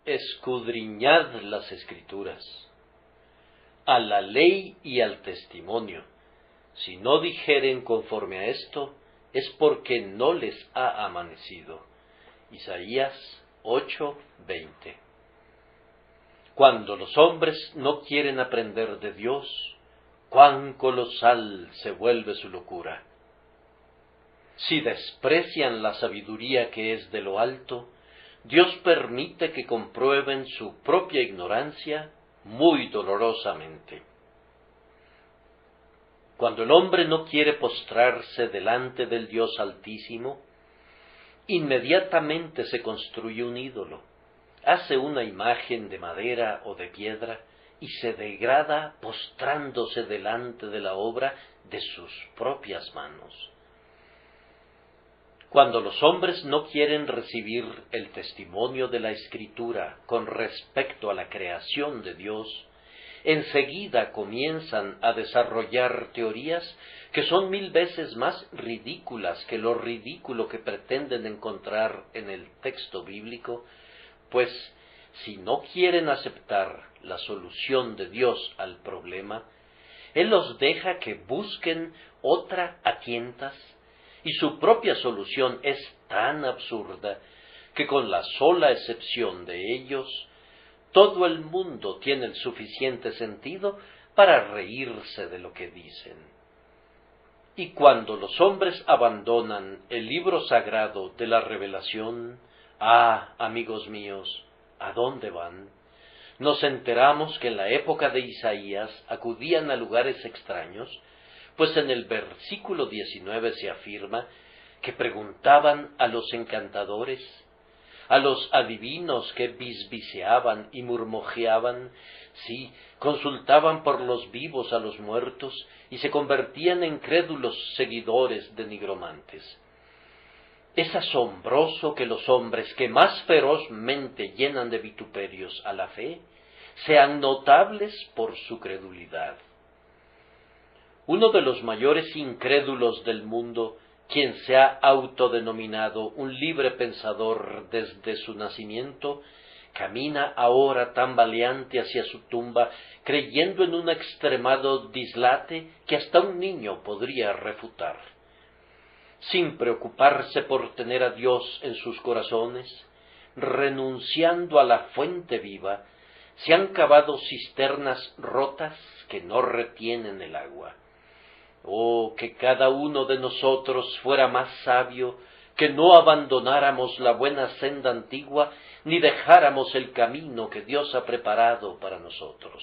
Escudriñad las Escrituras, a la ley y al testimonio. Si no dijeren conforme a esto, es porque no les ha amanecido. Isaías 8:20. Cuando los hombres no quieren aprender de Dios, cuán colosal se vuelve su locura. Si desprecian la sabiduría que es de lo alto, Dios permite que comprueben su propia ignorancia muy dolorosamente. Cuando el hombre no quiere postrarse delante del Dios Altísimo, inmediatamente se construye un ídolo, hace una imagen de madera o de piedra y se degrada postrándose delante de la obra de sus propias manos. Cuando los hombres no quieren recibir el testimonio de la Escritura con respecto a la creación de Dios, enseguida comienzan a desarrollar teorías que son 1000 veces más ridículas que lo ridículo que pretenden encontrar en el texto bíblico, pues si no quieren aceptar la solución de Dios al problema, Él los deja que busquen otra a tientas, y su propia solución es tan absurda que con la sola excepción de ellos, todo el mundo tiene el suficiente sentido para reírse de lo que dicen. Y cuando los hombres abandonan el libro sagrado de la revelación, amigos míos, ¿a dónde van? Nos enteramos que en la época de Isaías acudían a lugares extraños, pues en el versículo 19 se afirma que preguntaban a los encantadores, a los adivinos que bisbiseaban y murmujeaban, sí, consultaban por los vivos a los muertos y se convertían en crédulos seguidores de nigromantes. Es asombroso que los hombres que más ferozmente llenan de vituperios a la fe sean notables por su credulidad. Uno de los mayores incrédulos del mundo, quien se ha autodenominado un libre pensador desde su nacimiento, camina ahora tambaleante hacia su tumba, creyendo en un extremado dislate que hasta un niño podría refutar. Sin preocuparse por tener a Dios en sus corazones, renunciando a la fuente viva, se han cavado cisternas rotas que no retienen el agua. Oh, que cada uno de nosotros fuera más sabio, que no abandonáramos la buena senda antigua, ni dejáramos el camino que Dios ha preparado para nosotros.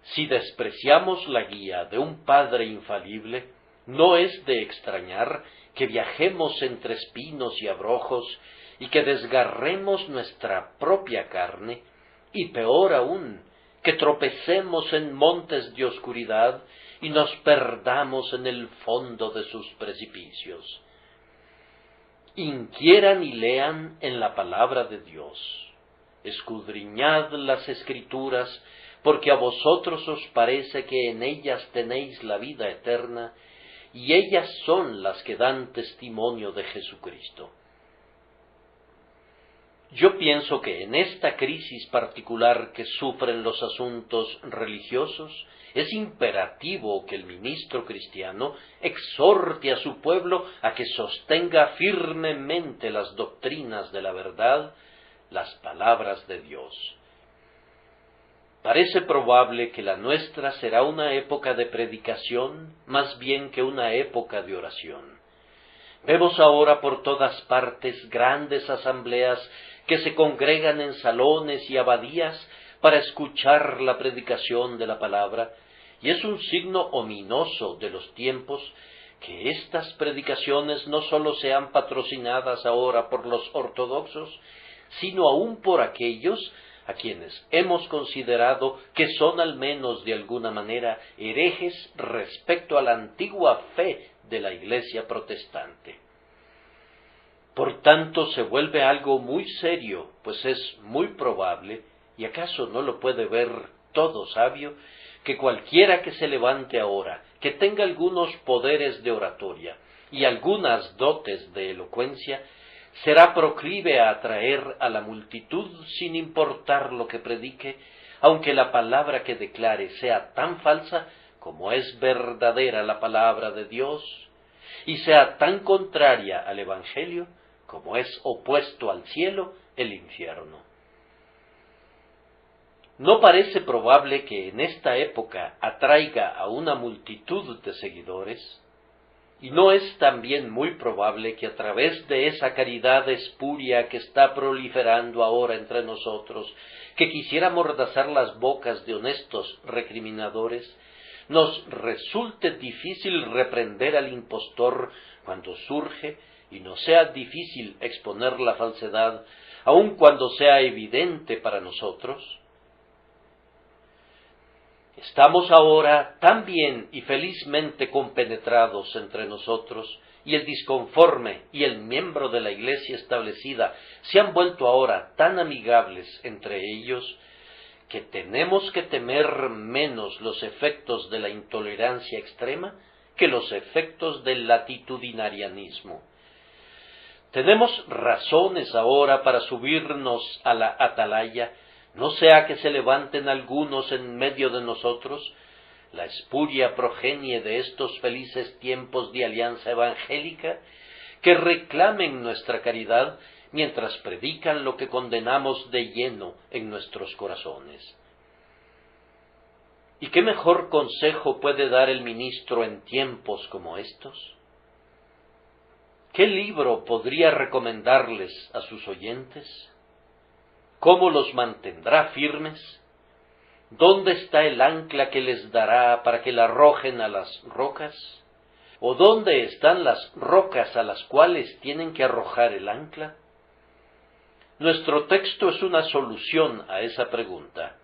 Si despreciamos la guía de un Padre infalible, no es de extrañar que viajemos entre espinos y abrojos, y que desgarremos nuestra propia carne, y peor aún, que tropecemos en montes de oscuridad, y nos perdamos en el fondo de sus precipicios. Inquieran y lean en la palabra de Dios. Escudriñad las Escrituras, porque a vosotros os parece que en ellas tenéis la vida eterna, y ellas son las que dan testimonio de Jesucristo. Yo pienso que en esta crisis particular que sufren los asuntos religiosos, es imperativo que el ministro cristiano exhorte a su pueblo a que sostenga firmemente las doctrinas de la verdad, las palabras de Dios. Parece probable que la nuestra será una época de predicación más bien que una época de oración. Vemos ahora por todas partes grandes asambleas que se congregan en salones y abadías para escuchar la predicación de la palabra, y es un signo ominoso de los tiempos que estas predicaciones no sólo sean patrocinadas ahora por los ortodoxos, sino aún por aquellos a quienes hemos considerado que son al menos de alguna manera herejes respecto a la antigua fe de la Iglesia protestante. Por tanto, se vuelve algo muy serio, pues es muy probable, y acaso no lo puede ver todo sabio, que cualquiera que se levante ahora, que tenga algunos poderes de oratoria y algunas dotes de elocuencia, será proclive a atraer a la multitud sin importar lo que predique, aunque la palabra que declare sea tan falsa como es verdadera la palabra de Dios, y sea tan contraria al Evangelio como es opuesto al cielo el infierno. No parece probable que en esta época atraiga a una multitud de seguidores, y no es también muy probable que a través de esa caridad espuria que está proliferando ahora entre nosotros, que quisiera amordazar las bocas de honestos recriminadores, nos resulte difícil reprender al impostor cuando surge, y nos sea difícil exponer la falsedad, aun cuando sea evidente para nosotros. Estamos ahora tan bien y felizmente compenetrados entre nosotros, y el disconforme y el miembro de la Iglesia establecida se han vuelto ahora tan amigables entre ellos, que tenemos que temer menos los efectos de la intolerancia extrema que los efectos del latitudinarianismo. Tenemos razones ahora para subirnos a la atalaya, no sea que se levanten algunos en medio de nosotros, la espuria progenie de estos felices tiempos de alianza evangélica, que reclamen nuestra caridad mientras predican lo que condenamos de lleno en nuestros corazones. ¿Y qué mejor consejo puede dar el ministro en tiempos como estos? ¿Qué libro podría recomendarles a sus oyentes? ¿Cómo los mantendrá firmes? ¿Dónde está el ancla que les dará para que la arrojen a las rocas? ¿O dónde están las rocas a las cuales tienen que arrojar el ancla? Nuestro texto es una solución a esa pregunta.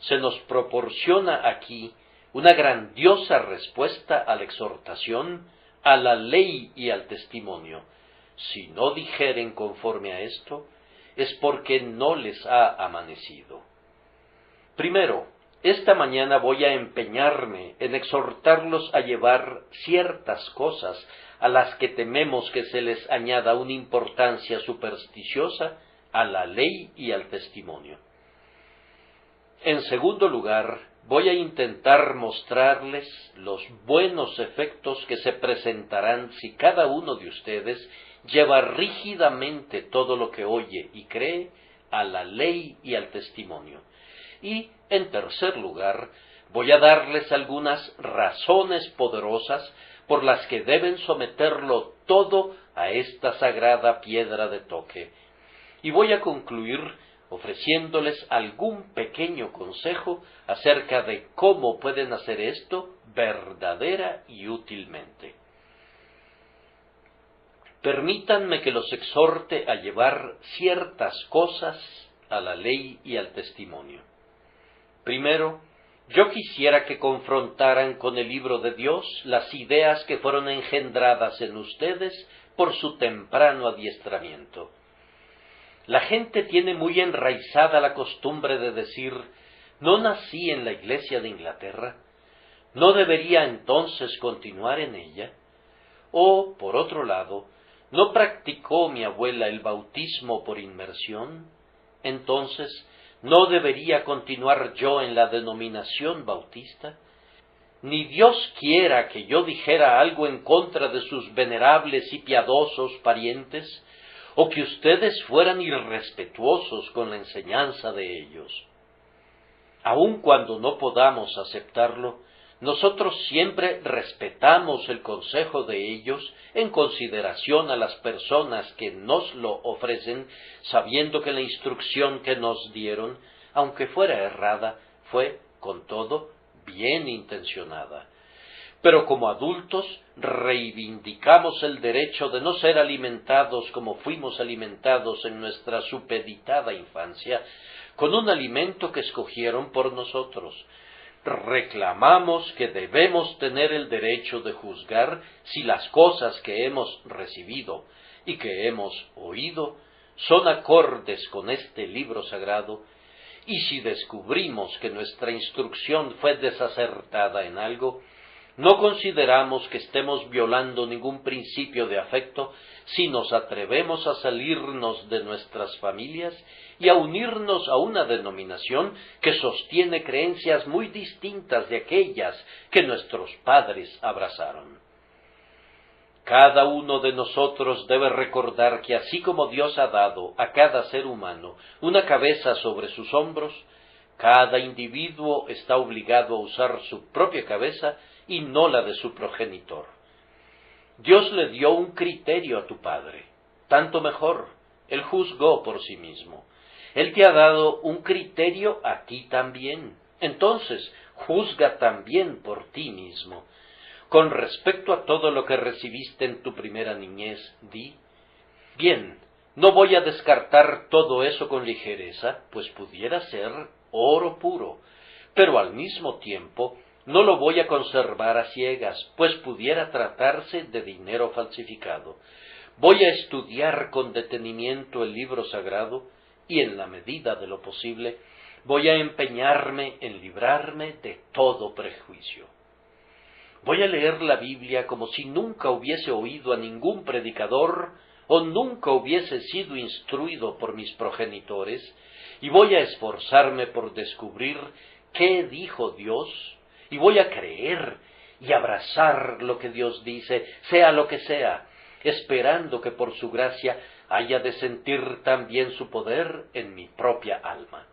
Se nos proporciona aquí una grandiosa respuesta a la exhortación, a la ley y al testimonio. Si no dijeren conforme a esto, es porque no les ha amanecido. Primero, esta mañana voy a empeñarme en exhortarlos a llevar ciertas cosas a las que tememos que se les añada una importancia supersticiosa, a la ley y al testimonio. En segundo lugar, voy a intentar mostrarles los buenos efectos que se presentarán si cada uno de ustedes lleva rígidamente todo lo que oye y cree a la ley y al testimonio. Y, en tercer lugar, voy a darles algunas razones poderosas por las que deben someterlo todo a esta sagrada piedra de toque. Y voy a concluir ofreciéndoles algún pequeño consejo acerca de cómo pueden hacer esto verdadera y útilmente. Permítanme que los exhorte a llevar ciertas cosas a la ley y al testimonio. Primero, yo quisiera que confrontaran con el libro de Dios las ideas que fueron engendradas en ustedes por su temprano adiestramiento. La gente tiene muy enraizada la costumbre de decir: no nací en la Iglesia de Inglaterra, ¿no debería entonces continuar en ella? O, por otro lado, ¿no practicó mi abuela el bautismo por inmersión? Entonces, ¿no debería continuar yo en la denominación bautista? Ni Dios quiera que yo dijera algo en contra de sus venerables y piadosos parientes, o que ustedes fueran irrespetuosos con la enseñanza de ellos. Aun cuando no podamos aceptarlo, nosotros siempre respetamos el consejo de ellos en consideración a las personas que nos lo ofrecen, sabiendo que la instrucción que nos dieron, aunque fuera errada, fue, con todo, bien intencionada. Pero como adultos reivindicamos el derecho de no ser alimentados como fuimos alimentados en nuestra supeditada infancia, con un alimento que escogieron por nosotros. Reclamamos que debemos tener el derecho de juzgar si las cosas que hemos recibido y que hemos oído son acordes con este libro sagrado, y si descubrimos que nuestra instrucción fue desacertada en algo, no consideramos que estemos violando ningún principio de afecto, si nos atrevemos a salirnos de nuestras familias y a unirnos a una denominación que sostiene creencias muy distintas de aquellas que nuestros padres abrazaron. Cada uno de nosotros debe recordar que así como Dios ha dado a cada ser humano una cabeza sobre sus hombros, cada individuo está obligado a usar su propia cabeza y no la de su progenitor. Dios le dio un criterio a tu padre, tanto mejor, él juzgó por sí mismo. Él te ha dado un criterio a ti también, entonces juzga también por ti mismo. Con respecto a todo lo que recibiste en tu primera niñez, di: bien, no voy a descartar todo eso con ligereza, pues pudiera ser oro puro, pero al mismo tiempo no lo voy a conservar a ciegas, pues pudiera tratarse de dinero falsificado. Voy a estudiar con detenimiento el libro sagrado y, en la medida de lo posible, voy a empeñarme en librarme de todo prejuicio. Voy a leer la Biblia como si nunca hubiese oído a ningún predicador o nunca hubiese sido instruido por mis progenitores, y voy a esforzarme por descubrir qué dijo Dios, y voy a creer y abrazar lo que Dios dice, sea lo que sea, esperando que por su gracia haya de sentir también su poder en mi propia alma.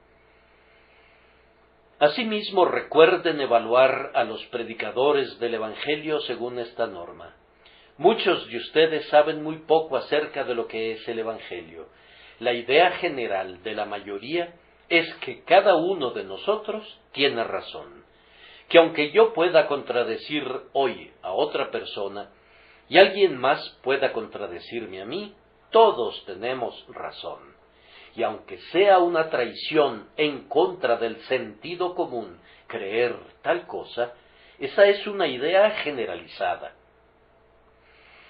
Asimismo, recuerden evaluar a los predicadores del Evangelio según esta norma. Muchos de ustedes saben muy poco acerca de lo que es el Evangelio. La idea general de la mayoría es que cada uno de nosotros tiene razón, que aunque yo pueda contradecir hoy a otra persona y alguien más pueda contradecirme a mí, todos tenemos razón. Y aunque sea una traición en contra del sentido común creer tal cosa, esa es una idea generalizada.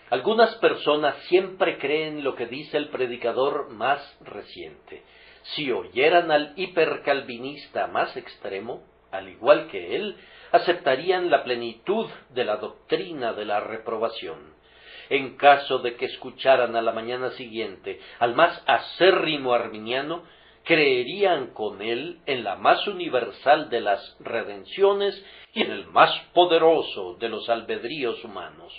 Algunas personas siempre creen lo que dice el predicador más reciente. Si oyeran al hipercalvinista más extremo, al igual que él, aceptarían la plenitud de la doctrina de la reprobación. En caso de que escucharan a la mañana siguiente al más acérrimo arminiano, creerían con él en la más universal de las redenciones y en el más poderoso de los albedríos humanos.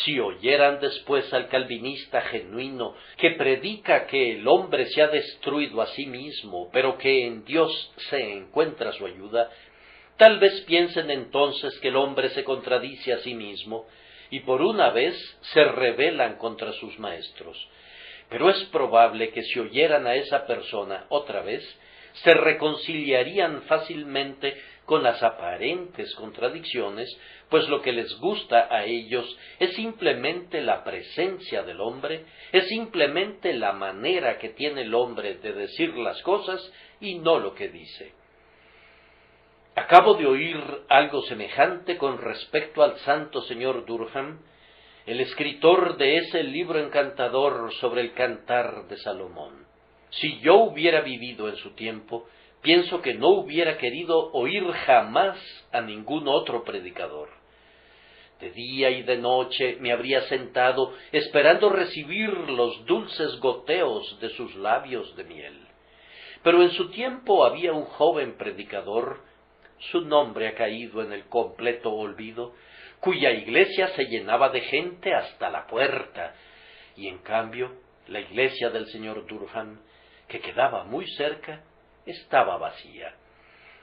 Si oyeran después al calvinista genuino que predica que el hombre se ha destruido a sí mismo, pero que en Dios se encuentra su ayuda, tal vez piensen entonces que el hombre se contradice a sí mismo, y por una vez se rebelan contra sus maestros. Pero es probable que si oyeran a esa persona otra vez, se reconciliarían fácilmente con las aparentes contradicciones, pues lo que les gusta a ellos es simplemente la presencia del hombre, es simplemente la manera que tiene el hombre de decir las cosas y no lo que dice. Acabo de oír algo semejante con respecto al santo señor Durham, el escritor de ese libro encantador sobre el Cantar de Salomón. Si yo hubiera vivido en su tiempo, pienso que no hubiera querido oír jamás a ningún otro predicador. De día y de noche me habría sentado esperando recibir los dulces goteos de sus labios de miel. Pero en su tiempo había un joven predicador, su nombre ha caído en el completo olvido, cuya iglesia se llenaba de gente hasta la puerta, y en cambio la iglesia del señor Durham, que quedaba muy cerca, estaba vacía.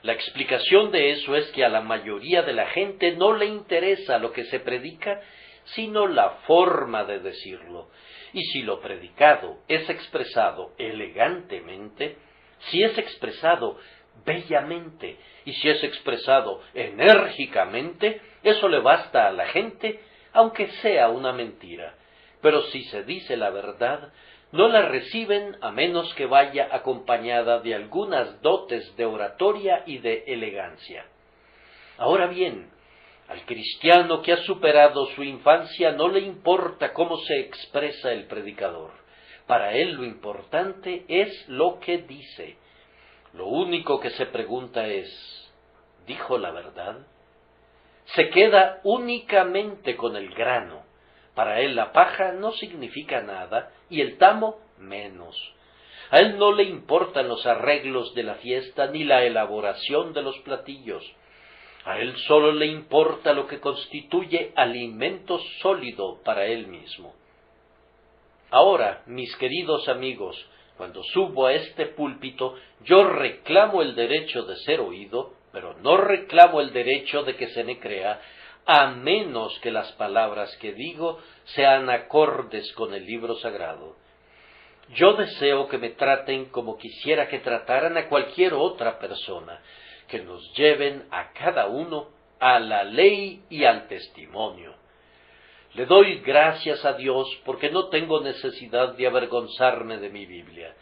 La explicación de eso es que a la mayoría de la gente no le interesa lo que se predica, sino la forma de decirlo, y si lo predicado es expresado elegantemente, si es expresado bellamente, y si es expresado enérgicamente, eso le basta a la gente, aunque sea una mentira. Pero si se dice la verdad, no la reciben a menos que vaya acompañada de algunas dotes de oratoria y de elegancia. Ahora bien, al cristiano que ha superado su infancia no le importa cómo se expresa el predicador. Para él lo importante es lo que dice. Lo único que se pregunta es, ¿dijo la verdad? Se queda únicamente con el grano. Para él la paja no significa nada y el tamo menos. A él no le importan los arreglos de la fiesta ni la elaboración de los platillos. A él solo le importa lo que constituye alimento sólido para él mismo. Ahora, mis queridos amigos, cuando subo a este púlpito, yo reclamo el derecho de ser oído, pero no reclamo el derecho de que se me crea, a menos que las palabras que digo sean acordes con el libro sagrado. Yo deseo que me traten como quisiera que trataran a cualquier otra persona, que nos lleven a cada uno a la ley y al testimonio. Le doy gracias a Dios porque no tengo necesidad de avergonzarme de mi Biblia.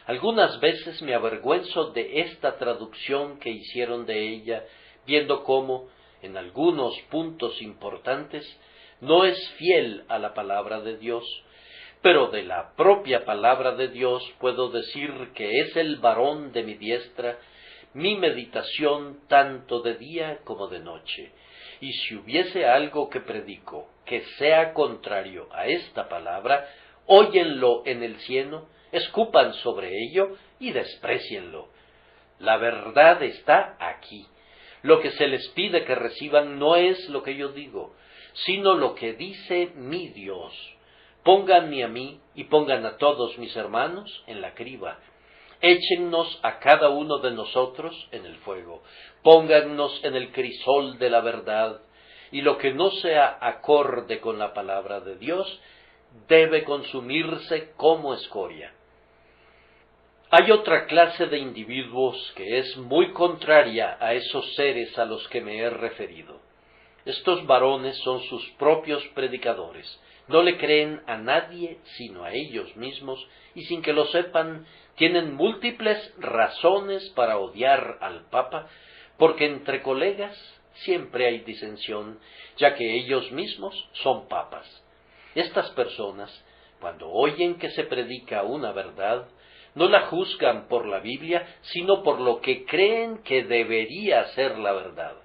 Algunas veces me avergüenzo de esta traducción que hicieron de ella, viendo cómo, en algunos puntos importantes, no es fiel a la palabra de Dios, pero de la propia palabra de Dios puedo decir que es el varón de mi diestra, mi meditación tanto de día como de noche. Y si hubiese algo que predico que sea contrario a esta palabra, óyenlo en el cielo, escupan sobre ello y desprécienlo. La verdad está aquí. Lo que se les pide que reciban no es lo que yo digo, sino lo que dice mi Dios. Pónganme a mí y pongan a todos mis hermanos en la criba. Échennos a cada uno de nosotros en el fuego. Póngannos en el crisol de la verdad. Y lo que no sea acorde con la palabra de Dios debe consumirse como escoria. Hay otra clase de individuos que es muy contraria a esos seres a los que me he referido. Estos varones son sus propios predicadores. No le creen a nadie sino a ellos mismos, y sin que lo sepan, tienen múltiples razones para odiar al Papa, porque entre colegas siempre hay disensión, ya que ellos mismos son papas. Estas personas, cuando oyen que se predica una verdad, no la juzgan por la Biblia, sino por lo que creen que debería ser la verdad.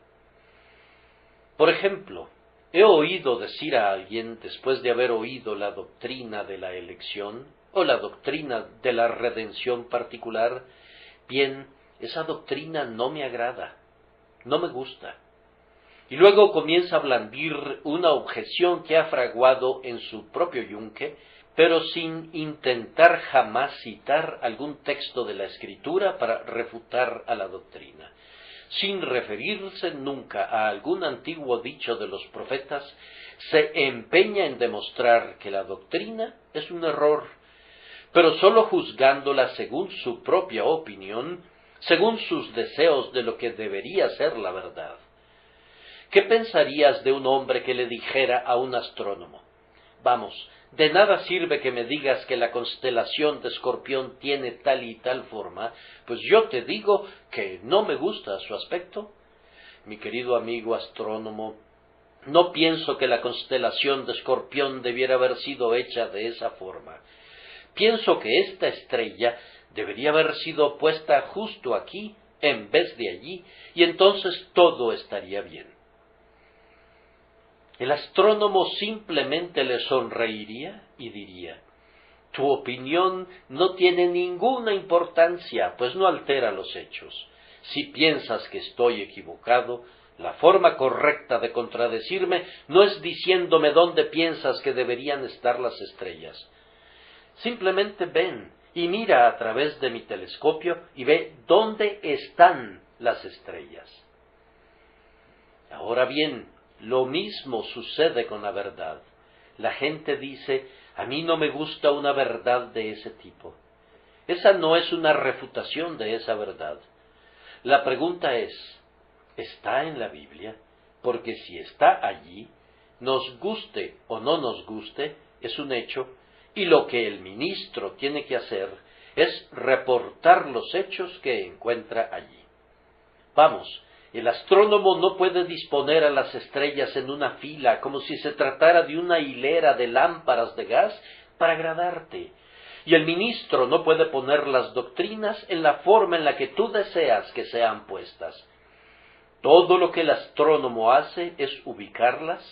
Por ejemplo, he oído decir a alguien, después de haber oído la doctrina de la elección, o la doctrina de la redención particular, bien, esa doctrina no me agrada, no me gusta. Y luego comienza a blandir una objeción que ha fraguado en su propio yunque, pero sin intentar jamás citar algún texto de la Escritura para refutar a la doctrina. Sin referirse nunca a algún antiguo dicho de los profetas, se empeña en demostrar que la doctrina es un error, pero sólo juzgándola según su propia opinión, según sus deseos de lo que debería ser la verdad. ¿Qué pensarías de un hombre que le dijera a un astrónomo: vamos, de nada sirve que me digas que la constelación de Escorpión tiene tal y tal forma, pues yo te digo que no me gusta su aspecto? Mi querido amigo astrónomo, no pienso que la constelación de Escorpión debiera haber sido hecha de esa forma. Pienso que esta estrella debería haber sido puesta justo aquí, en vez de allí, y entonces todo estaría bien. El astrónomo simplemente le sonreiría y diría: tu opinión no tiene ninguna importancia, pues no altera los hechos. Si piensas que estoy equivocado, la forma correcta de contradecirme no es diciéndome dónde piensas que deberían estar las estrellas. Simplemente ven y mira a través de mi telescopio y ve dónde están las estrellas. Ahora bien, lo mismo sucede con la verdad. La gente dice: a mí no me gusta una verdad de ese tipo. Esa no es una refutación de esa verdad. La pregunta es: ¿está en la Biblia? Porque si está allí, nos guste o no nos guste, es un hecho, y lo que el ministro tiene que hacer es reportar los hechos que encuentra allí. Vamos, el astrónomo no puede disponer a las estrellas en una fila como si se tratara de una hilera de lámparas de gas para agradarte. Y el ministro no puede poner las doctrinas en la forma en la que tú deseas que sean puestas. Todo lo que el astrónomo hace es ubicarlas,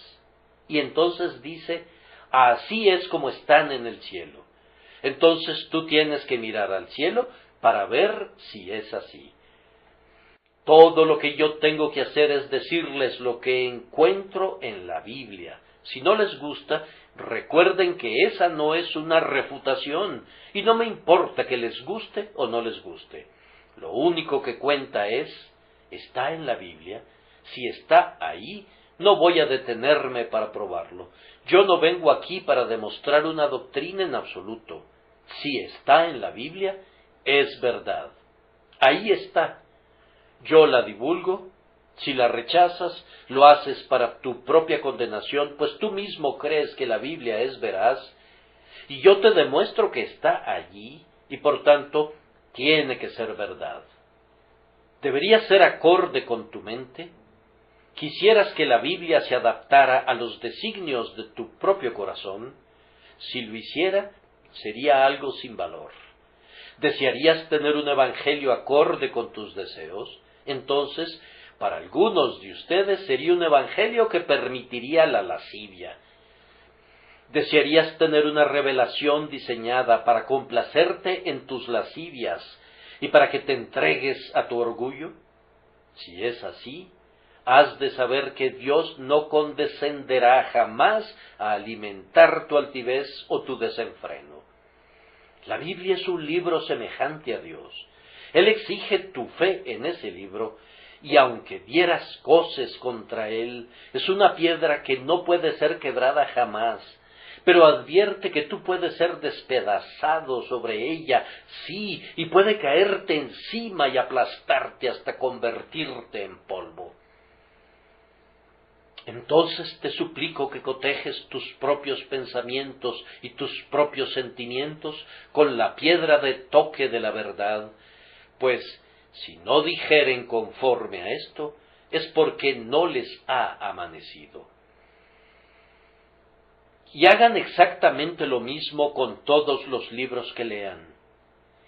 y entonces dice: así es como están en el cielo. Entonces tú tienes que mirar al cielo para ver si es así. Todo lo que yo tengo que hacer es decirles lo que encuentro en la Biblia. Si no les gusta, recuerden que esa no es una refutación, y no me importa que les guste o no les guste. Lo único que cuenta es, ¿está en la Biblia? Si está ahí, no voy a detenerme para probarlo. Yo no vengo aquí para demostrar una doctrina en absoluto. Si está en la Biblia, es verdad. Ahí está. Yo la divulgo. Si la rechazas, lo haces para tu propia condenación, pues tú mismo crees que la Biblia es veraz, y yo te demuestro que está allí, y por tanto, tiene que ser verdad. ¿Debería ser acorde con tu mente? ¿Quisieras que la Biblia se adaptara a los designios de tu propio corazón? Si lo hiciera, sería algo sin valor. ¿Desearías tener un evangelio acorde con tus deseos? Entonces, para algunos de ustedes sería un evangelio que permitiría la lascivia. ¿Desearías tener una revelación diseñada para complacerte en tus lascivias y para que te entregues a tu orgullo? Si es así, has de saber que Dios no condescenderá jamás a alimentar tu altivez o tu desenfreno. La Biblia es un libro semejante a Dios. Él exige tu fe en ese libro, y aunque dieras coces contra él, es una piedra que no puede ser quebrada jamás, pero advierte que tú puedes ser despedazado sobre ella, sí, y puede caerte encima y aplastarte hasta convertirte en polvo. Entonces te suplico que cotejes tus propios pensamientos y tus propios sentimientos con la piedra de toque de la verdad, pues si no dijeren conforme a esto, es porque no les ha amanecido. Y hagan exactamente lo mismo con todos los libros que lean.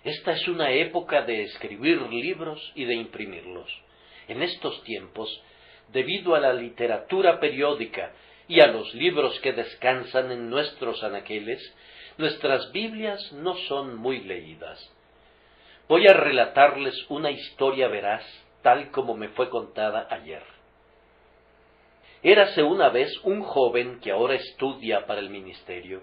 Esta es una época de escribir libros y de imprimirlos. En estos tiempos, debido a la literatura periódica y a los libros que descansan en nuestros anaqueles, nuestras Biblias no son muy leídas. Voy a relatarles una historia veraz, tal como me fue contada ayer. Érase una vez un joven que ahora estudia para el ministerio,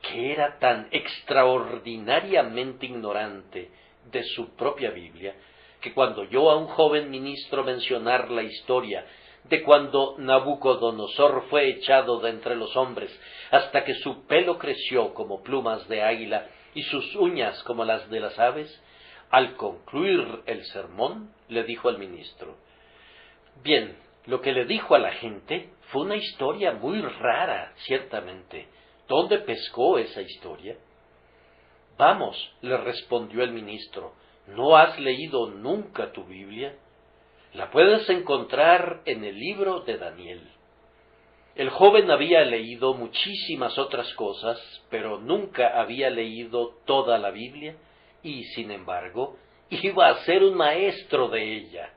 que era tan extraordinariamente ignorante de su propia Biblia, que cuando oyó a un joven ministro mencionar la historia de cuando Nabucodonosor fue echado de entre los hombres, hasta que su pelo creció como plumas de águila y sus uñas como las de las aves, al concluir el sermón, le dijo al ministro: bien, lo que le dijo a la gente fue una historia muy rara, ciertamente. ¿Dónde pescó esa historia? Vamos, le respondió el ministro, ¿no has leído nunca tu Biblia? La puedes encontrar en el libro de Daniel. El joven había leído muchísimas otras cosas, pero nunca había leído toda la Biblia, y, sin embargo, iba a ser un maestro de ella.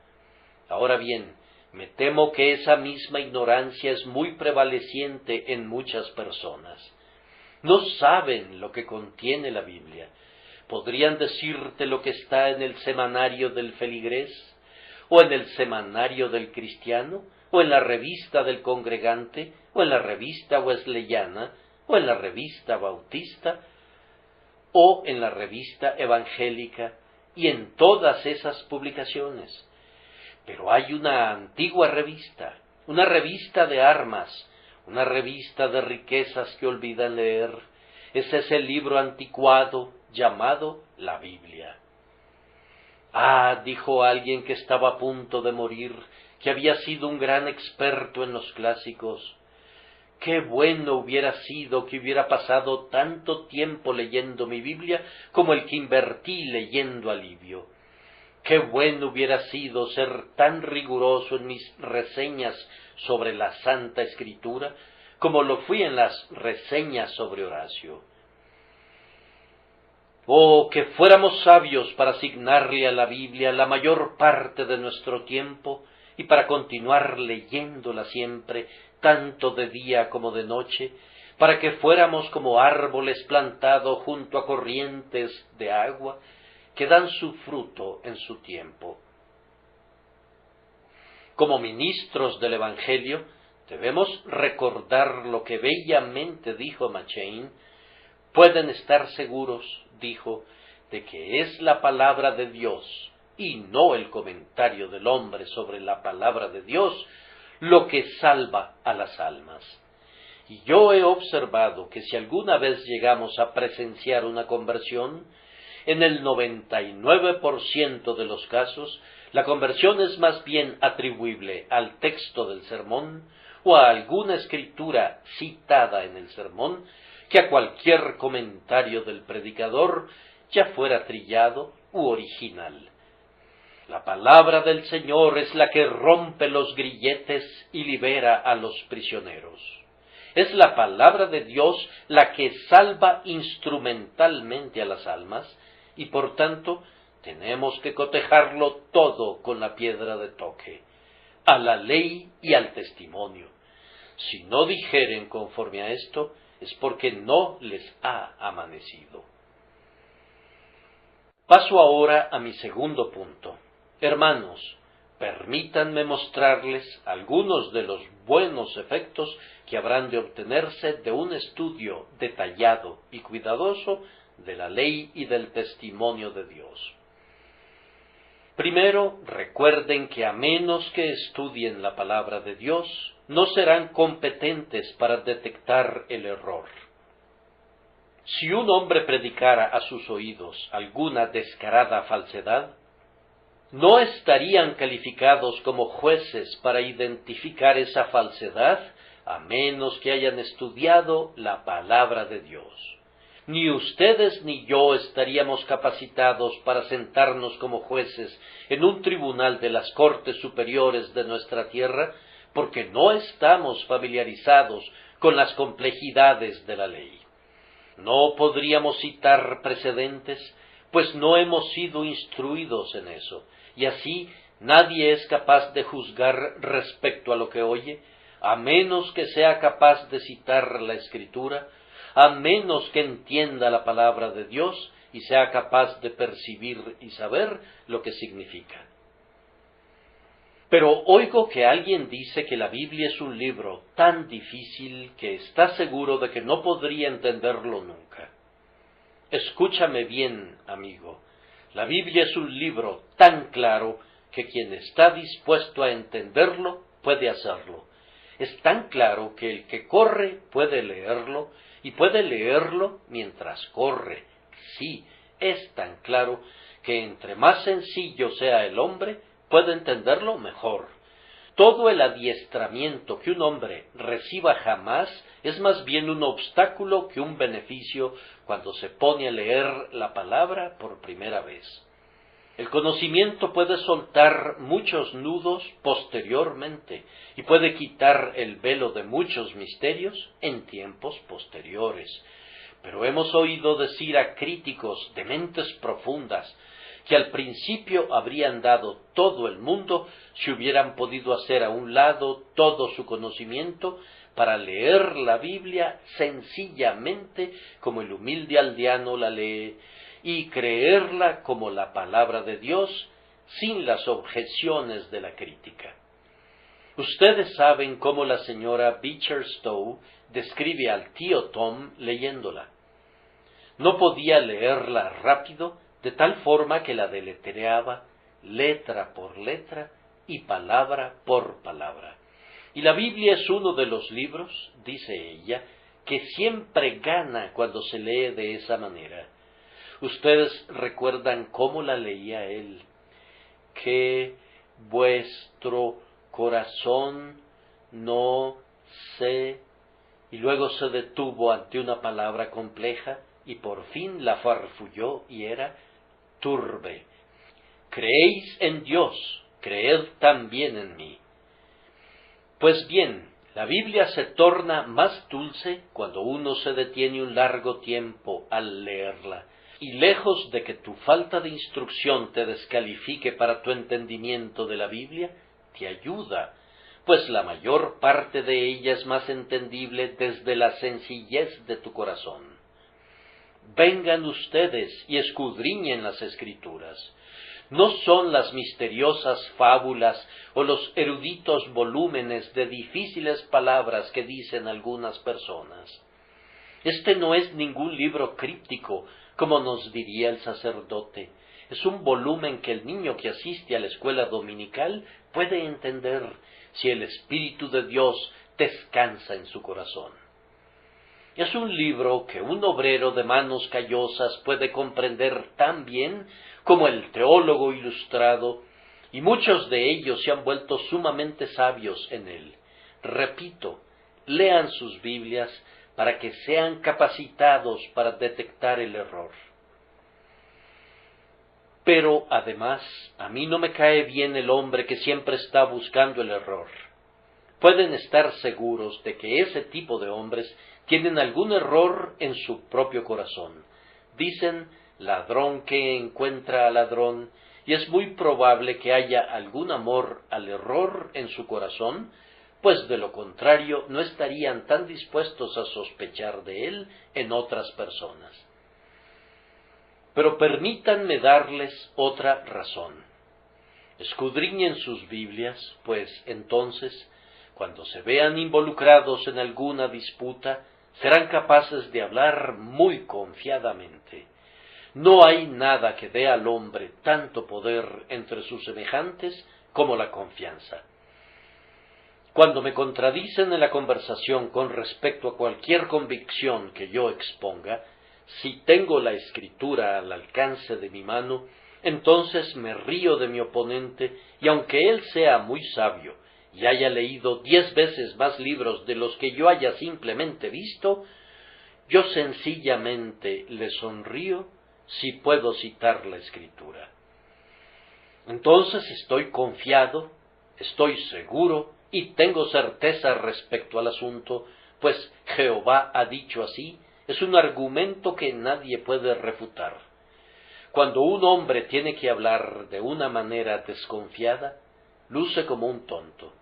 Ahora bien, me temo que esa misma ignorancia es muy prevaleciente en muchas personas. No saben lo que contiene la Biblia. ¿Podrían decirte lo que está en el semanario del feligrés, o en el semanario del cristiano, o en la revista del congregante, o en la revista wesleyana, o en la revista bautista, o en la revista evangélica, y en todas esas publicaciones? Pero hay una antigua revista, una revista de armas, una revista de riquezas que olvidan leer. Ese es el libro anticuado llamado la Biblia. Ah, dijo alguien que estaba a punto de morir, que había sido un gran experto en los clásicos. Qué bueno hubiera sido que hubiera pasado tanto tiempo leyendo mi Biblia como el que invertí leyendo a Livio. Qué bueno hubiera sido ser tan riguroso en mis reseñas sobre la Santa Escritura como lo fui en las reseñas sobre Horacio. Oh, que fuéramos sabios para asignarle a la Biblia la mayor parte de nuestro tiempo y para continuar leyéndola siempre, tanto de día como de noche, para que fuéramos como árboles plantados junto a corrientes de agua, que dan su fruto en su tiempo. Como ministros del Evangelio, debemos recordar lo que bellamente dijo McCheyne. Pueden estar seguros, dijo, de que es la palabra de Dios, y no el comentario del hombre sobre la palabra de Dios, lo que salva a las almas. Y yo he observado que si alguna vez llegamos a presenciar una conversión, en el 99% de los casos, la conversión es más bien atribuible al texto del sermón o a alguna escritura citada en el sermón que a cualquier comentario del predicador, ya fuera trillado u original. La palabra del Señor es la que rompe los grilletes y libera a los prisioneros. Es la palabra de Dios la que salva instrumentalmente a las almas, y por tanto tenemos que cotejarlo todo con la piedra de toque, a la ley y al testimonio. Si no dijeren conforme a esto, es porque no les ha amanecido. Paso ahora a mi segundo punto. Hermanos, permítanme mostrarles algunos de los buenos efectos que habrán de obtenerse de un estudio detallado y cuidadoso de la ley y del testimonio de Dios. Primero, recuerden que a menos que estudien la palabra de Dios, no serán competentes para detectar el error. Si un hombre predicara a sus oídos alguna descarada falsedad, no estarían calificados como jueces para identificar esa falsedad a menos que hayan estudiado la palabra de Dios. Ni ustedes ni yo estaríamos capacitados para sentarnos como jueces en un tribunal de las cortes superiores de nuestra tierra, porque no estamos familiarizados con las complejidades de la ley. No podríamos citar precedentes, pues no hemos sido instruidos en eso, y así nadie es capaz de juzgar respecto a lo que oye, a menos que sea capaz de citar la Escritura, a menos que entienda la palabra de Dios y sea capaz de percibir y saber lo que significa. Pero oigo que alguien dice que la Biblia es un libro tan difícil que está seguro de que no podría entenderlo nunca. Escúchame bien, amigo. La Biblia es un libro tan claro que quien está dispuesto a entenderlo puede hacerlo. Es tan claro que el que corre puede leerlo y puede leerlo mientras corre. Sí, es tan claro que entre más sencillo sea el hombre, puede entenderlo mejor. Todo el adiestramiento que un hombre reciba jamás es más bien un obstáculo que un beneficio cuando se pone a leer la palabra por primera vez. El conocimiento puede soltar muchos nudos posteriormente y puede quitar el velo de muchos misterios en tiempos posteriores. Pero hemos oído decir a críticos de mentes profundas que al principio habrían dado todo el mundo si hubieran podido hacer a un lado todo su conocimiento para leer la Biblia sencillamente como el humilde aldeano la lee y creerla como la palabra de Dios sin las objeciones de la crítica. Ustedes saben cómo la señora Beecher Stowe describe al tío Tom leyéndola. No podía leerla rápido, de tal forma que la deletreaba letra por letra y palabra por palabra. Y la Biblia es uno de los libros, dice ella, que siempre gana cuando se lee de esa manera. Ustedes recuerdan cómo la leía él. Que vuestro corazón no se... Y luego se detuvo ante una palabra compleja y por fin la farfulló y era turbe. Creéis en Dios, creed también en mí. Pues bien, la Biblia se torna más dulce cuando uno se detiene un largo tiempo al leerla, y lejos de que tu falta de instrucción te descalifique para tu entendimiento de la Biblia, te ayuda, pues la mayor parte de ella es más entendible desde la sencillez de tu corazón. Vengan ustedes y escudriñen las Escrituras. No son las misteriosas fábulas o los eruditos volúmenes de difíciles palabras que dicen algunas personas. Este no es ningún libro críptico, como nos diría el sacerdote. Es un volumen que el niño que asiste a la escuela dominical puede entender si el Espíritu de Dios descansa en su corazón. Es un libro que un obrero de manos callosas puede comprender tan bien como el teólogo ilustrado, y muchos de ellos se han vuelto sumamente sabios en él. Repito, lean sus Biblias para que sean capacitados para detectar el error. Pero, además, a mí no me cae bien el hombre que siempre está buscando el error. Pueden estar seguros de que ese tipo de hombres tienen algún error en su propio corazón. Dicen, ladrón que encuentra al ladrón, y es muy probable que haya algún amor al error en su corazón, pues de lo contrario no estarían tan dispuestos a sospechar de él en otras personas. Pero permítanme darles otra razón. Escudriñen sus Biblias, pues entonces, cuando se vean involucrados en alguna disputa, serán capaces de hablar muy confiadamente. No hay nada que dé al hombre tanto poder entre sus semejantes como la confianza. Cuando me contradicen en la conversación con respecto a cualquier convicción que yo exponga, si tengo la Escritura al alcance de mi mano, entonces me río de mi oponente, y aunque él sea muy sabio y haya leído 10 veces más libros de los que yo haya simplemente visto, yo sencillamente le sonrío si puedo citar la Escritura. Entonces estoy confiado, estoy seguro y tengo certeza respecto al asunto, pues Jehová ha dicho así. Es un argumento que nadie puede refutar. Cuando un hombre tiene que hablar de una manera desconfiada, luce como un tonto.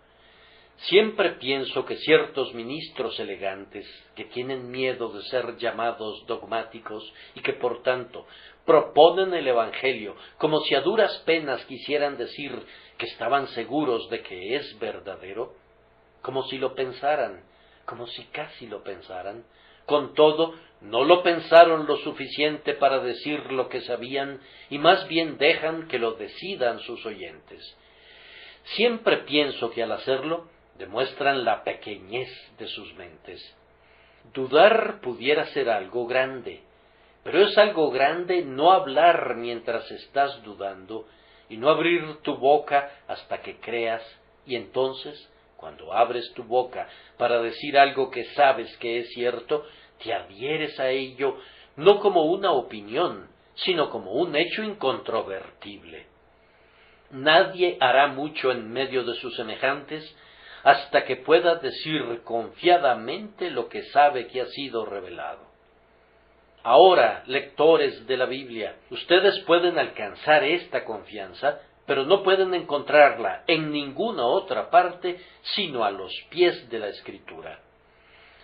Siempre pienso que ciertos ministros elegantes, que tienen miedo de ser llamados dogmáticos y que por tanto proponen el Evangelio como si a duras penas quisieran decir que estaban seguros de que es verdadero, como si lo pensaran, como si casi lo pensaran, con todo, no lo pensaron lo suficiente para decir lo que sabían y más bien dejan que lo decidan sus oyentes. Siempre pienso que al hacerlo demuestran la pequeñez de sus mentes. Dudar pudiera ser algo grande, pero es algo grande no hablar mientras estás dudando y no abrir tu boca hasta que creas, y entonces, cuando abres tu boca para decir algo que sabes que es cierto, te adhieres a ello no como una opinión, sino como un hecho incontrovertible. Nadie hará mucho en medio de sus semejantes hasta que pueda decir confiadamente lo que sabe que ha sido revelado. Ahora, lectores de la Biblia, ustedes pueden alcanzar esta confianza, pero no pueden encontrarla en ninguna otra parte sino a los pies de la Escritura.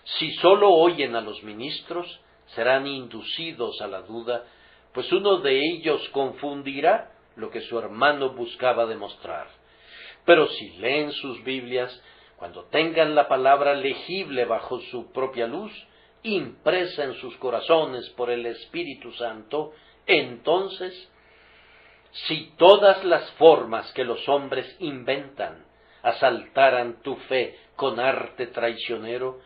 Si sólo oyen a los ministros, serán inducidos a la duda, pues uno de ellos confundirá lo que su hermano buscaba demostrar. Pero si leen sus Biblias, cuando tengan la palabra legible bajo su propia luz, impresa en sus corazones por el Espíritu Santo, entonces, si todas las formas que los hombres inventan asaltaran tu fe con arte traicionero,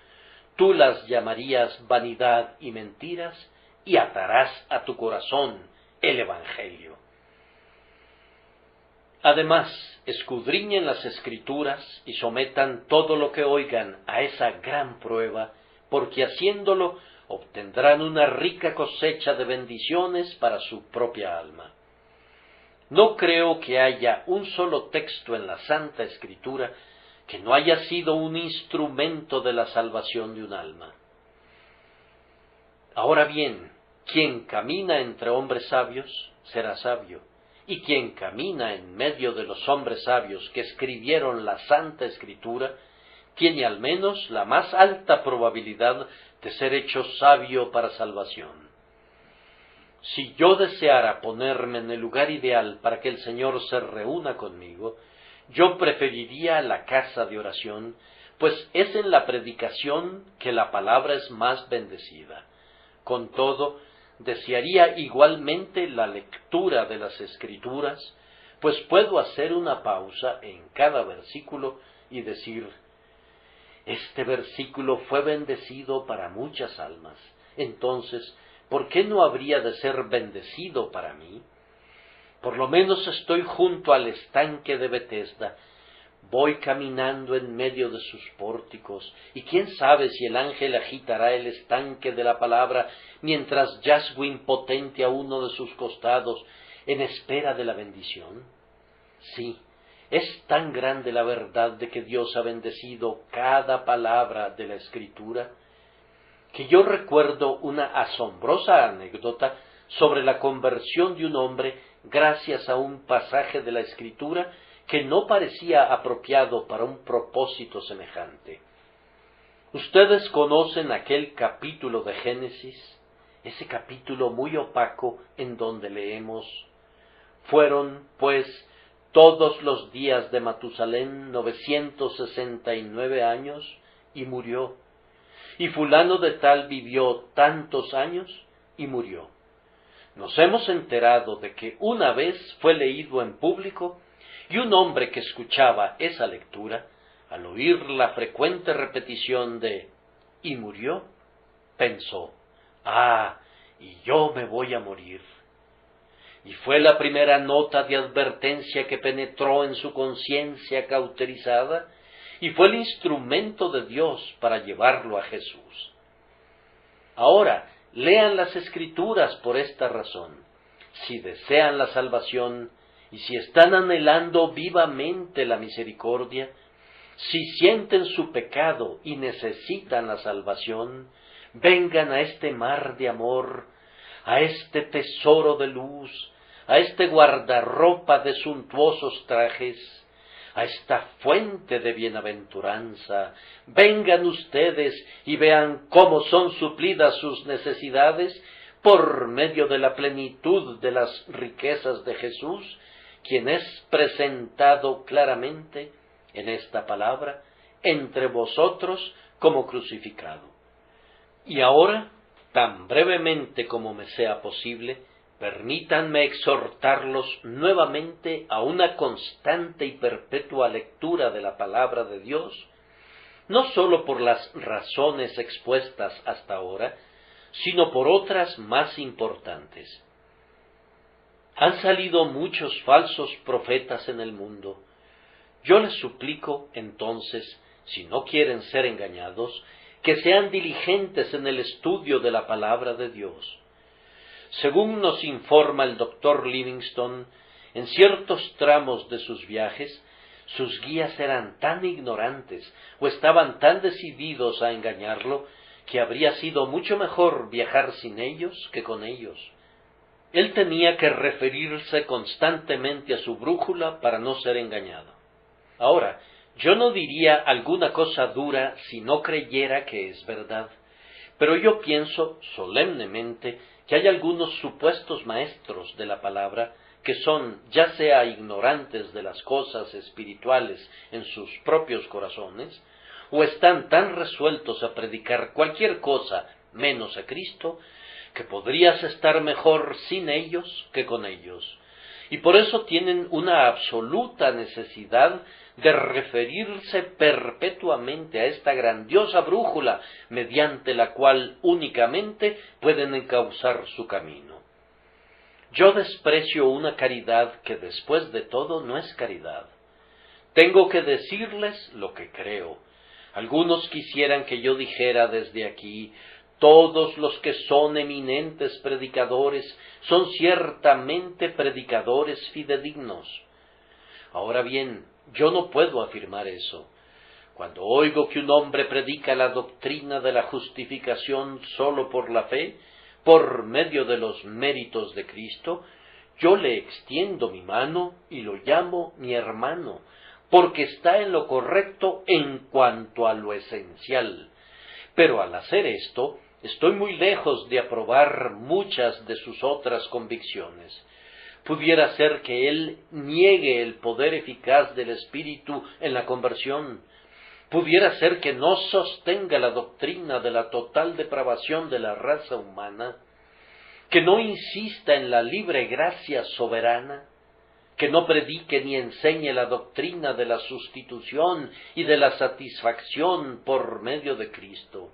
tú las llamarías vanidad y mentiras y atarás a tu corazón el Evangelio. Además, escudriñen las Escrituras y sometan todo lo que oigan a esa gran prueba, porque haciéndolo obtendrán una rica cosecha de bendiciones para su propia alma. No creo que haya un solo texto en la Santa Escritura que no haya sido un instrumento de la salvación de un alma. Ahora bien, quien camina entre hombres sabios será sabio, y quien camina en medio de los hombres sabios que escribieron la Santa Escritura, tiene al menos la más alta probabilidad de ser hecho sabio para salvación. Si yo deseara ponerme en el lugar ideal para que el Señor se reúna conmigo, yo preferiría la casa de oración, pues es en la predicación que la palabra es más bendecida. Con todo, desearía igualmente la lectura de las Escrituras, pues puedo hacer una pausa en cada versículo y decir: este versículo fue bendecido para muchas almas, entonces, ¿por qué no habría de ser bendecido para mí? Por lo menos estoy junto al estanque de Betesda, voy caminando en medio de sus pórticos, y quién sabe si el ángel agitará el estanque de la palabra mientras yazgo impotente a uno de sus costados, en espera de la bendición. Sí, es tan grande la verdad de que Dios ha bendecido cada palabra de la Escritura, que yo recuerdo una asombrosa anécdota sobre la conversión de un hombre gracias a un pasaje de la Escritura que no parecía apropiado para un propósito semejante. Ustedes conocen aquel capítulo de Génesis, ese capítulo muy opaco en donde leemos: fueron, pues, todos los días de Matusalén 969 años, y murió. Y fulano de tal vivió tantos años, y murió. Nos hemos enterado de que una vez fue leído en público, y un hombre que escuchaba esa lectura, al oír la frecuente repetición de «y murió», pensó: «Ah, y yo me voy a morir». Y fue la primera nota de advertencia que penetró en su conciencia cauterizada, y fue el instrumento de Dios para llevarlo a Jesús. Ahora, lean las Escrituras por esta razón. Si desean la salvación, y si están anhelando vivamente la misericordia, si sienten su pecado y necesitan la salvación, vengan a este mar de amor, a este tesoro de luz, a este guardarropa de suntuosos trajes, a esta fuente de bienaventuranza. Vengan ustedes y vean cómo son suplidas sus necesidades por medio de la plenitud de las riquezas de Jesús, quien es presentado claramente en esta palabra entre vosotros como crucificado. Y ahora, tan brevemente como me sea posible, permítanme exhortarlos nuevamente a una constante y perpetua lectura de la palabra de Dios, no sólo por las razones expuestas hasta ahora, sino por otras más importantes. Han salido muchos falsos profetas en el mundo. Yo les suplico, entonces, si no quieren ser engañados, que sean diligentes en el estudio de la palabra de Dios. Según nos informa el doctor Livingstone, en ciertos tramos de sus viajes, sus guías eran tan ignorantes o estaban tan decididos a engañarlo, que habría sido mucho mejor viajar sin ellos que con ellos. Él tenía que referirse constantemente a su brújula para no ser engañado. Ahora, yo no diría alguna cosa dura si no creyera que es verdad, pero yo pienso solemnemente que hay algunos supuestos maestros de la palabra que son ya sea ignorantes de las cosas espirituales en sus propios corazones, o están tan resueltos a predicar cualquier cosa menos a Cristo, que podrías estar mejor sin ellos que con ellos, y por eso tienen una absoluta necesidad de referirse perpetuamente a esta grandiosa brújula, mediante la cual únicamente pueden encauzar su camino. Yo desprecio una caridad que después de todo no es caridad. Tengo que decirles lo que creo. Algunos quisieran que yo dijera desde aquí: todos los que son eminentes predicadores son ciertamente predicadores fidedignos. Ahora bien, yo no puedo afirmar eso. Cuando oigo que un hombre predica la doctrina de la justificación sólo por la fe, por medio de los méritos de Cristo, yo le extiendo mi mano y lo llamo mi hermano, porque está en lo correcto en cuanto a lo esencial. Pero al hacer esto, estoy muy lejos de aprobar muchas de sus otras convicciones. Pudiera ser que él niegue el poder eficaz del Espíritu en la conversión. Pudiera ser que no sostenga la doctrina de la total depravación de la raza humana, que no insista en la libre gracia soberana, que no predique ni enseñe la doctrina de la sustitución y de la satisfacción por medio de Cristo.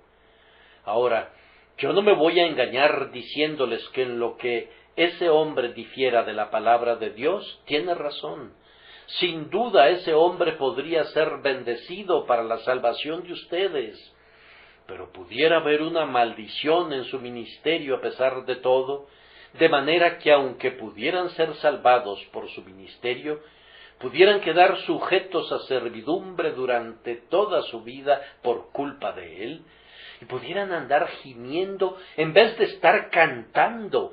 Ahora, yo no me voy a engañar diciéndoles que en lo que ese hombre difiera de la palabra de Dios, tiene razón. Sin duda ese hombre podría ser bendecido para la salvación de ustedes, pero pudiera haber una maldición en su ministerio a pesar de todo, de manera que aunque pudieran ser salvados por su ministerio, pudieran quedar sujetos a servidumbre durante toda su vida por culpa de él, y pudieran andar gimiendo en vez de estar cantando,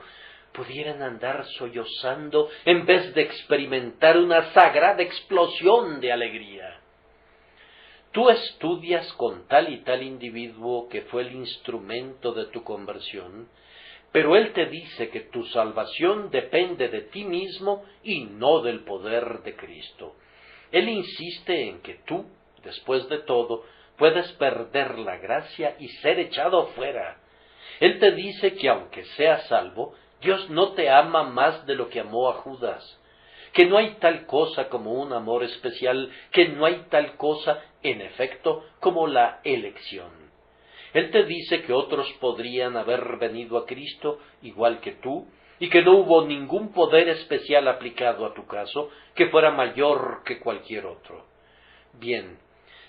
pudieran andar sollozando en vez de experimentar una sagrada explosión de alegría. Tú estudias con tal y tal individuo que fue el instrumento de tu conversión, pero él te dice que tu salvación depende de ti mismo y no del poder de Cristo. Él insiste en que tú, después de todo, puedes perder la gracia y ser echado fuera. Él te dice que aunque seas salvo, Dios no te ama más de lo que amó a Judas, que no hay tal cosa como un amor especial, que no hay tal cosa, en efecto, como la elección. Él te dice que otros podrían haber venido a Cristo igual que tú, y que no hubo ningún poder especial aplicado a tu caso que fuera mayor que cualquier otro. Bien,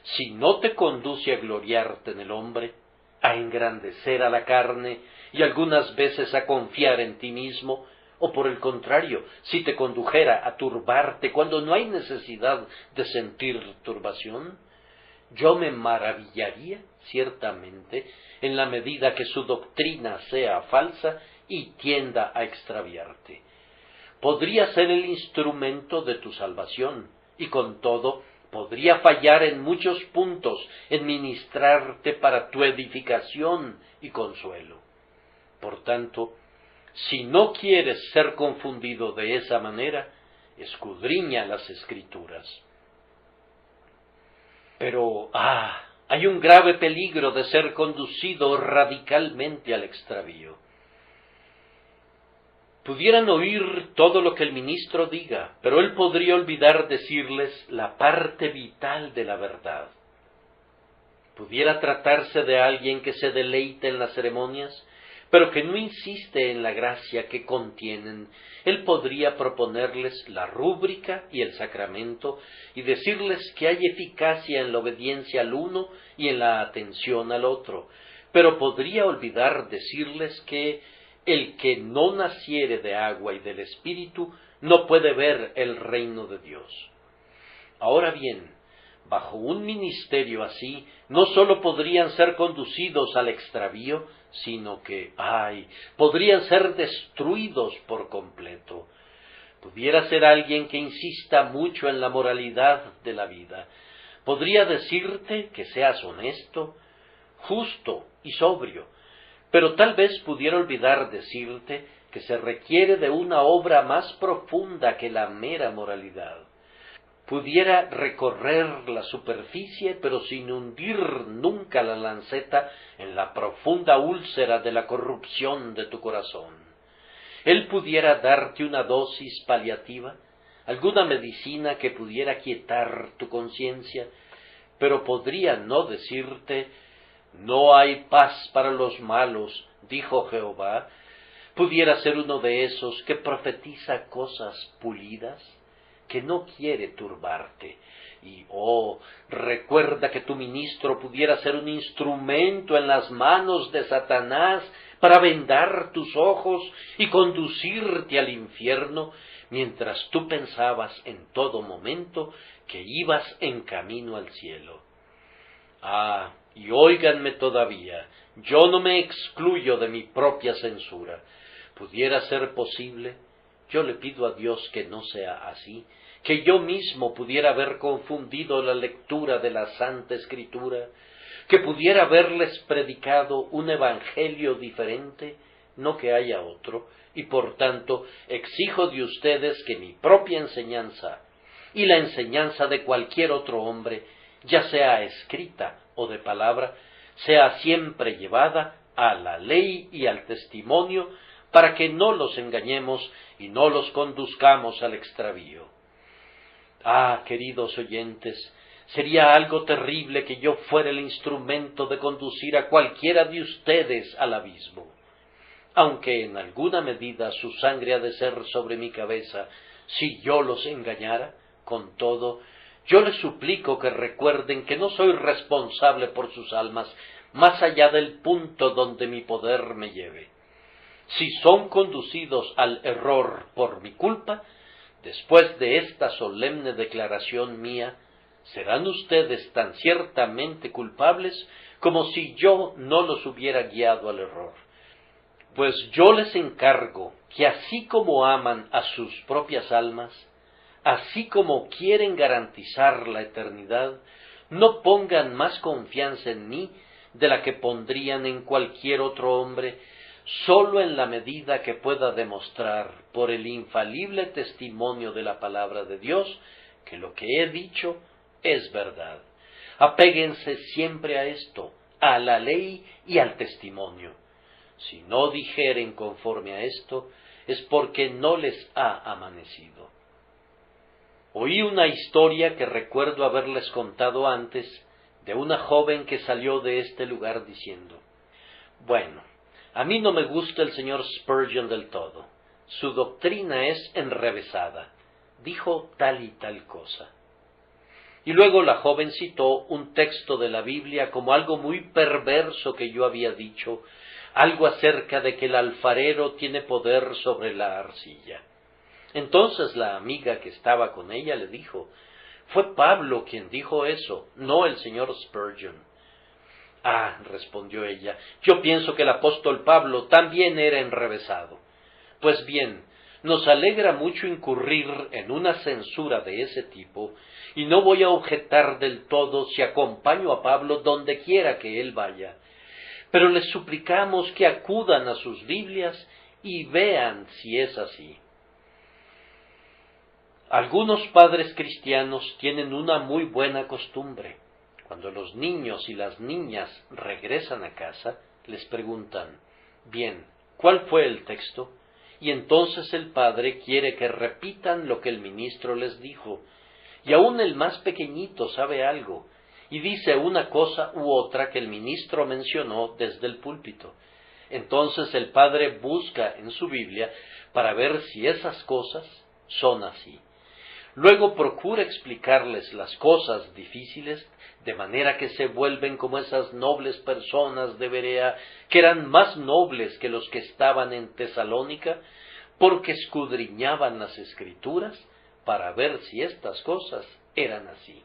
si no te conduce a gloriarte en el hombre, a engrandecer a la carne y algunas veces a confiar en ti mismo, o por el contrario, si te condujera a turbarte cuando no hay necesidad de sentir turbación, yo me maravillaría, ciertamente, en la medida que su doctrina sea falsa y tienda a extraviarte. Podría ser el instrumento de tu salvación, y con todo, podría fallar en muchos puntos en ministrarte para tu edificación y consuelo. Por tanto, si no quieres ser confundido de esa manera, escudriña las Escrituras. Pero, hay un grave peligro de ser conducido radicalmente al extravío. Pudieran oír todo lo que el ministro diga, pero él podría olvidar decirles la parte vital de la verdad. Pudiera tratarse de alguien que se deleite en las ceremonias, pero que no insiste en la gracia que contienen. Él podría proponerles la rúbrica y el sacramento y decirles que hay eficacia en la obediencia al uno y en la atención al otro, pero podría olvidar decirles que el que no naciere de agua y del Espíritu no puede ver el reino de Dios. Ahora bien, bajo un ministerio así, no sólo podrían ser conducidos al extravío, sino que, podrían ser destruidos por completo. Pudiera ser alguien que insista mucho en la moralidad de la vida. Podría decirte que seas honesto, justo y sobrio, pero tal vez pudiera olvidar decirte que se requiere de una obra más profunda que la mera moralidad. Pudiera recorrer la superficie, pero sin hundir nunca la lanceta en la profunda úlcera de la corrupción de tu corazón. Él pudiera darte una dosis paliativa, alguna medicina que pudiera quietar tu conciencia, pero podría no decirte: no hay paz para los malos, dijo Jehová. Pudiera ser uno de esos que profetiza cosas pulidas, que no quiere turbarte. Y, recuerda que tu ministro pudiera ser un instrumento en las manos de Satanás para vendar tus ojos y conducirte al infierno, mientras tú pensabas en todo momento que ibas en camino al cielo. Y óiganme todavía, yo no me excluyo de mi propia censura. Pudiera ser posible, Yo le pido a Dios que no sea así, que yo mismo pudiera haber confundido la lectura de la Santa Escritura, que pudiera haberles predicado un evangelio diferente, no que haya otro, y por tanto exijo de ustedes que mi propia enseñanza y la enseñanza de cualquier otro hombre, ya sea escrita o de palabra, sea siempre llevada a la ley y al testimonio, para que no los engañemos y no los conduzcamos al extravío. Ah, queridos oyentes, sería algo terrible que yo fuera el instrumento de conducir a cualquiera de ustedes al abismo. Aunque en alguna medida su sangre ha de ser sobre mi cabeza, si yo los engañara, con todo, yo les suplico que recuerden que no soy responsable por sus almas, más allá del punto donde mi poder me lleve. Si son conducidos al error por mi culpa, después de esta solemne declaración mía, serán ustedes tan ciertamente culpables como si yo no los hubiera guiado al error. Pues yo les encargo que así como aman a sus propias almas, así como quieren garantizar la eternidad, no pongan más confianza en mí de la que pondrían en cualquier otro hombre, sólo en la medida que pueda demostrar por el infalible testimonio de la palabra de Dios que lo que he dicho es verdad. Apéguense siempre a esto, a la ley y al testimonio. Si no dijeren conforme a esto, es porque no les ha amanecido. Oí una historia que recuerdo haberles contado antes, de una joven que salió de este lugar diciendo: bueno, a mí no me gusta el señor Spurgeon del todo. Su doctrina es enrevesada. Dijo tal y tal cosa. Y luego la joven citó un texto de la Biblia como algo muy perverso que yo había dicho, algo acerca de que el alfarero tiene poder sobre la arcilla. Entonces la amiga que estaba con ella le dijo: fue Pablo quien dijo eso, no el señor Spurgeon. Ah, respondió ella, yo pienso que el apóstol Pablo también era enrevesado. Pues bien, nos alegra mucho incurrir en una censura de ese tipo, y no voy a objetar del todo si acompaño a Pablo donde quiera que él vaya. Pero les suplicamos que acudan a sus Biblias y vean si es así. Algunos padres cristianos tienen una muy buena costumbre. Cuando los niños y las niñas regresan a casa, les preguntan: bien, ¿cuál fue el texto? Y entonces el padre quiere que repitan lo que el ministro les dijo, y aún el más pequeñito sabe algo, y dice una cosa u otra que el ministro mencionó desde el púlpito. Entonces el padre busca en su Biblia para ver si esas cosas son así. Luego procura explicarles las cosas difíciles, de manera que se vuelven como esas nobles personas de Berea, que eran más nobles que los que estaban en Tesalónica, porque escudriñaban las Escrituras para ver si estas cosas eran así.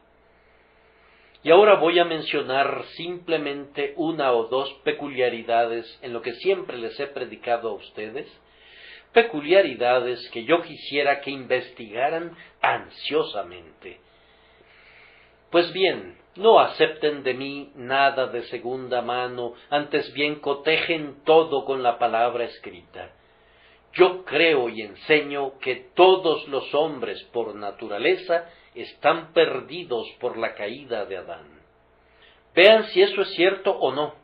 Y ahora voy a mencionar simplemente una o dos peculiaridades en lo que siempre les he predicado a ustedes, peculiaridades que yo quisiera que investigaran ansiosamente. Pues bien, no acepten de mí nada de segunda mano, antes bien cotejen todo con la palabra escrita. Yo creo y enseño que todos los hombres por naturaleza están perdidos por la caída de Adán. Vean si eso es cierto o no.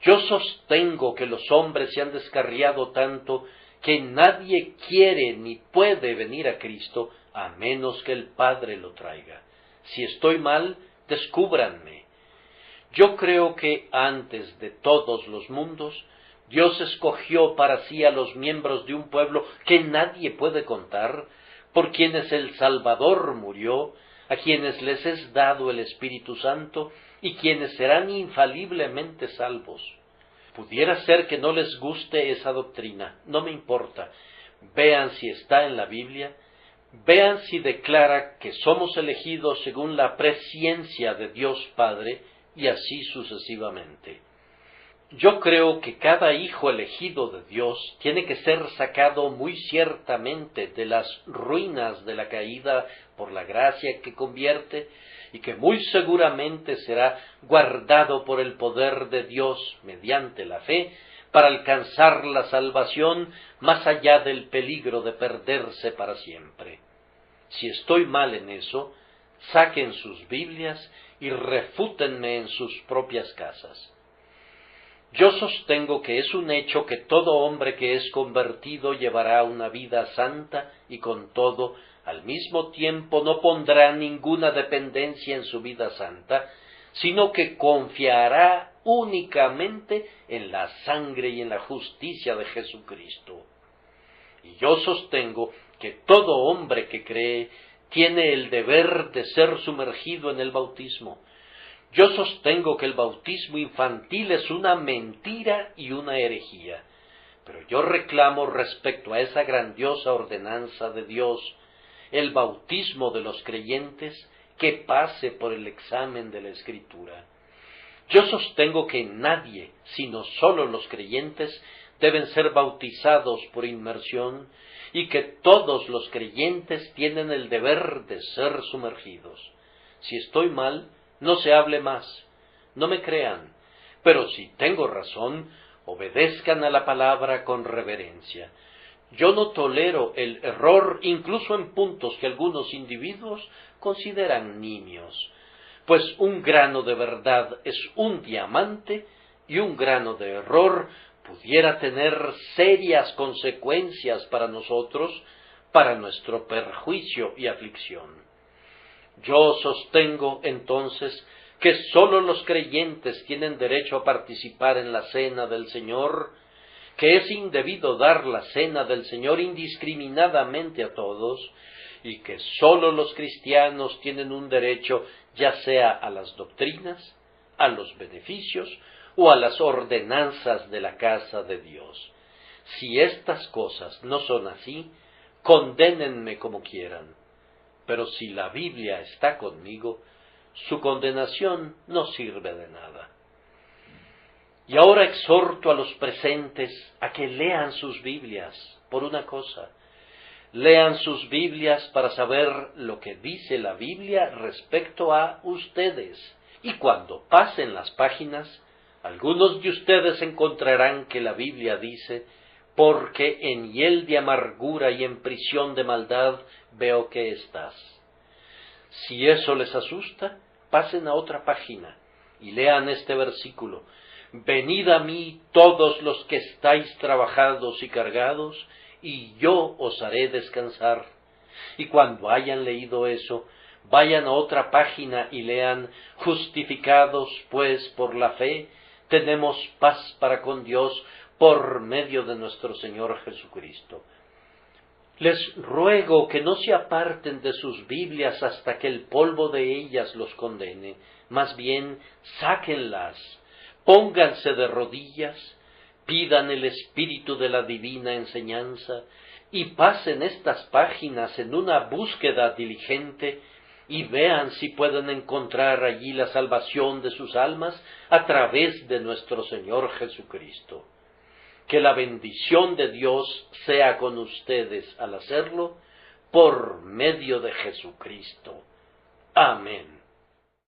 Yo sostengo que los hombres se han descarriado tanto que nadie quiere ni puede venir a Cristo a menos que el Padre lo traiga. Si estoy mal, descúbranme. Yo creo que antes de todos los mundos, Dios escogió para sí a los miembros de un pueblo que nadie puede contar, por quienes el Salvador murió, a quienes les es dado el Espíritu Santo y quienes serán infaliblemente salvos. Pudiera ser que no les guste esa doctrina, no me importa. Vean si está en la Biblia, vean si declara que somos elegidos según la presciencia de Dios Padre, y así sucesivamente. Yo creo que cada hijo elegido de Dios tiene que ser sacado muy ciertamente de las ruinas de la caída por la gracia que convierte, y que muy seguramente será guardado por el poder de Dios mediante la fe para alcanzar la salvación más allá del peligro de perderse para siempre. Si estoy mal en eso, saquen sus Biblias y refútenme en sus propias casas. Yo sostengo que es un hecho que todo hombre que es convertido llevará una vida santa y con todo, al mismo tiempo no pondrá ninguna dependencia en su vida santa, sino que confiará únicamente en la sangre y en la justicia de Jesucristo. Y yo sostengo que todo hombre que cree tiene el deber de ser sumergido en el bautismo. Yo sostengo que el bautismo infantil es una mentira y una herejía, pero yo reclamo respecto a esa grandiosa ordenanza de Dios, el bautismo de los creyentes, que pase por el examen de la Escritura. Yo sostengo que nadie, sino sólo los creyentes, deben ser bautizados por inmersión, y que todos los creyentes tienen el deber de ser sumergidos. Si estoy mal, no se hable más, no me crean, pero si tengo razón, obedezcan a la palabra con reverencia. Yo no tolero el error incluso en puntos que algunos individuos consideran nimios, pues un grano de verdad es un diamante y un grano de error pudiera tener serias consecuencias para nosotros, para nuestro perjuicio y aflicción. Yo sostengo, entonces, que sólo los creyentes tienen derecho a participar en la cena del Señor, que es indebido dar la cena del Señor indiscriminadamente a todos, y que sólo los cristianos tienen un derecho ya sea a las doctrinas, a los beneficios o a las ordenanzas de la casa de Dios. Si estas cosas no son así, condénenme como quieran. Pero si la Biblia está conmigo, su condenación no sirve de nada. Y ahora exhorto a los presentes a que lean sus Biblias por una cosa. Lean sus Biblias para saber lo que dice la Biblia respecto a ustedes. Y cuando pasen las páginas, algunos de ustedes encontrarán que la Biblia dice: porque en hiel de amargura y en prisión de maldad veo que estás. Si eso les asusta, pasen a otra página y lean este versículo: venid a mí todos los que estáis trabajados y cargados, y yo os haré descansar. Y cuando hayan leído eso, vayan a otra página y lean: justificados pues por la fe, tenemos paz para con Dios por medio de nuestro Señor Jesucristo. Les ruego que no se aparten de sus Biblias hasta que el polvo de ellas los condene, más bien sáquenlas, pónganse de rodillas, pidan el espíritu de la divina enseñanza y pasen estas páginas en una búsqueda diligente y vean si pueden encontrar allí la salvación de sus almas a través de nuestro Señor Jesucristo. Que la bendición de Dios sea con ustedes al hacerlo, por medio de Jesucristo. Amén.